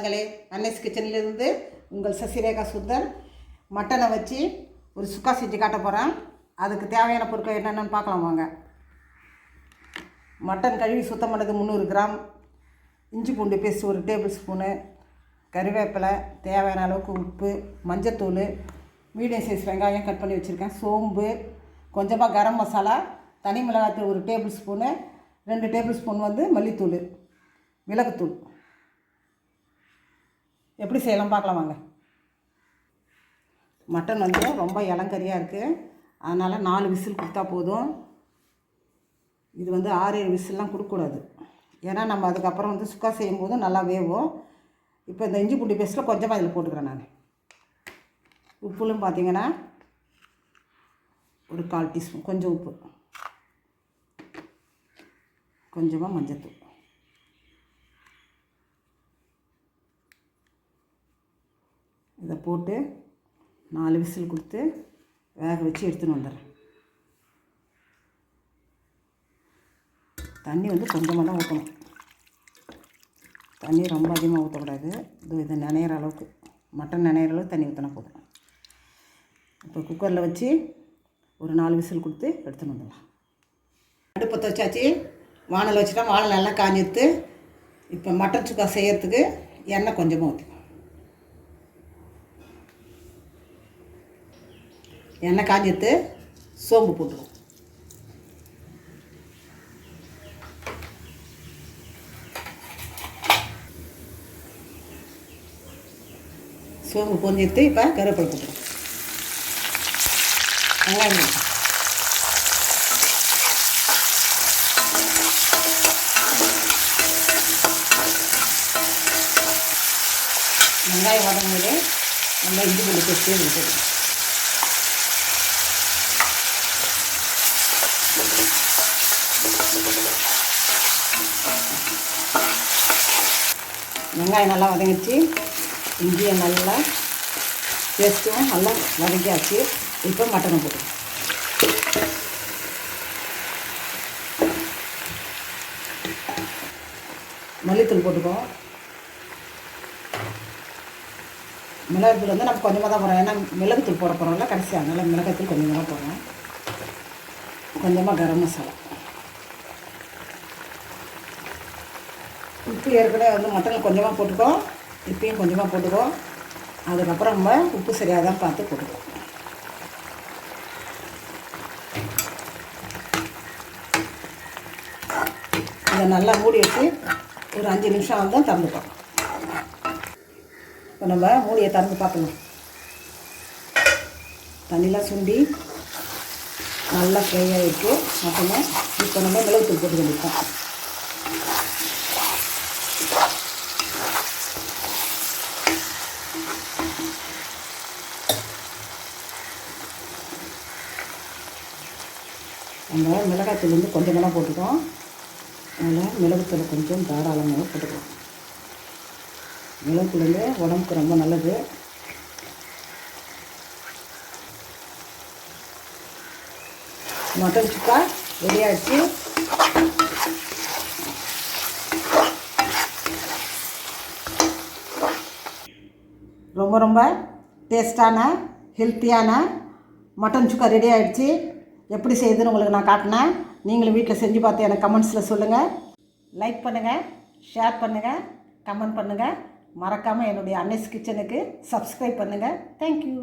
சொந்தங்களே, அன்னைஸ் கிச்சன்லேருந்து உங்கள் சசிரேகா சுந்தர். மட்டனை வச்சு ஒரு சுக்கா செஞ்சு காட்ட போகிறேன். அதுக்கு தேவையான பொருட்கள் என்னென்னு பார்க்கலாம் வாங்க. மட்டன் கழுவி சுத்தம் பண்ணது 300 கிராம், இஞ்சி பூண்டு பேஸ்ட் 1 டேபிள் ஸ்பூனு, கறிவேப்பிலை, தேவையான அளவுக்கு உப்பு, மஞ்சத்தூள், மீடியம் சைஸ் வெங்காயம் கட் பண்ணி வச்சுருக்கேன், சோம்பு, கொஞ்சமாக கரம் மசாலா, தனி மிளகாய்த்தூள் 1 டேபிள் ஸ்பூனு, 2 டேபிள் ஸ்பூன் மல்லித்தூள், மிளகுத்தூள். எப்படி செய்யலாம் பார்க்கலாம் வாங்க. மட்டன் ரொம்ப இளங்கறியாக இருக்குது, அதனால் 4 விசில் கொடுத்தா போதும். இது 6-7 விசில்லாம் கொடுக்கக்கூடாது, ஏன்னா நம்ம அதுக்கப்புறம் சுக்கா செய்யும்போது நல்லா வேகும். இப்போ இந்த இஞ்சி பூண்டு பேஸ்ட்டில் கொஞ்சமாக இதில் போட்டுக்கிறேன் நான். உப்புலும் பார்த்திங்கன்னா ஒரு 1/4 டீஸ்பூன் கொஞ்சம் உப்பு, கொஞ்சமாக மஞ்சத்தூள். இதை போட்டு 4 விசில் கொடுத்து வேக வச்சு எடுத்துன்னு வந்துடுறேன். தண்ணி கொஞ்சமாக தான் ஊற்றணும், தண்ணி ரொம்ப அதிகமாக ஊற்றக்கூடாது. இதை நனையிற அளவுக்கு, மட்டன் நனையிற அளவுக்கு தண்ணி ஊற்றினா போதும். இப்போ குக்கரில் வச்சு ஒரு 4 விசில் கொடுத்து எடுத்துன்னு வந்துடலாம். அடுப்பத்தை வச்சாச்சு, வானல் வச்சுட்டா வானல் நல்லா காஞ்சிடுத்து. இப்போ மட்டன் சுக்கா செய்கிறதுக்கு எண்ணெய் கொஞ்சமாக ஊற்றிக்கும். எண்ணெய் காஞ்சிடுத்து, சோம்பு போட்டுருவோம். சோம்பு பொஞ்சிடுத்து, இப்போ கருவேப்பிலை போட்டுருவோம். வெங்காயம் வெங்காயம் வதங்கும்போது நல்லா இஞ்சி பூண்டு பேஸ்ட் போட்டுருவோம். வெங்காயம் நல்லா வதங்கிச்சு, இஞ்சியை நல்லா பேஸ்ட்டும் நல்லா வதக்கியாச்சு. இப்போ மட்டனை போட்டுருவோம். மல்லித்தூள் போட்டுக்குவோம். மிளகுத்தூள் நம்ம கொஞ்சமாக தான் போடுறோம், ஏன்னா மிளகுத்தூள் போட போகிறோம்ல கடைசியாக, அதனால் மிளகாத்தூள் கொஞ்சமாக தான் போடுறோம். கொஞ்சமாக கரம் மசாலா, உப்பு ஏற்கனவே மட்டனில் கொஞ்சமாக போட்டுக்கோம், இப்பயும் கொஞ்சமாக போட்டுக்கோம். அதுக்கப்புறம் நம்ம உப்பு சரியாக தான் பார்த்து போட்டுக்கோம். இதை நல்லா மூடி வச்சு ஒரு 5 நிமிஷம் திறந்துப்போம். இப்போ நம்ம மூடியை திறந்து பார்க்கலாம். தண்ணிலாம் சுண்டி நல்லா ஃப்ரை ஆகிருக்கு மட்டனை. இப்போ நம்ம மிளகுத்தூள் போட்டு கண்டிப்போம். நம்ம மிளகாய்த்தூள் கொஞ்சமாக போட்டுக்கோம், அதனால் மிளகுத்தூள் கொஞ்சம் தாராளமாக போட்டுக்கலாம். மிளகுத்தூள் உடம்புக்கு ரொம்ப நல்லது. மட்டன் சுக்கா ரெடி ஆகிடுச்சு. ரொம்ப டேஸ்டான ஹெல்த்தியான மட்டன் சுக்கா ரெடி ஆகிடுச்சு. எப்படி செய்யுதுன்னு உங்களுக்கு நான் காட்டினேன். நீங்களும் வீட்டில் செஞ்சு பார்த்து எனக்கு கமெண்ட்ஸில் சொல்லுங்கள். லைக் பண்ணுங்கள், ஷேர் பண்ணுங்கள், கமெண்ட் பண்ணுங்கள். மறக்காமல் என்னுடைய அன்னைஸ் கிச்சனுக்கு சப்ஸ்கிரைப் பண்ணுங்கள். தேங்க்யூ.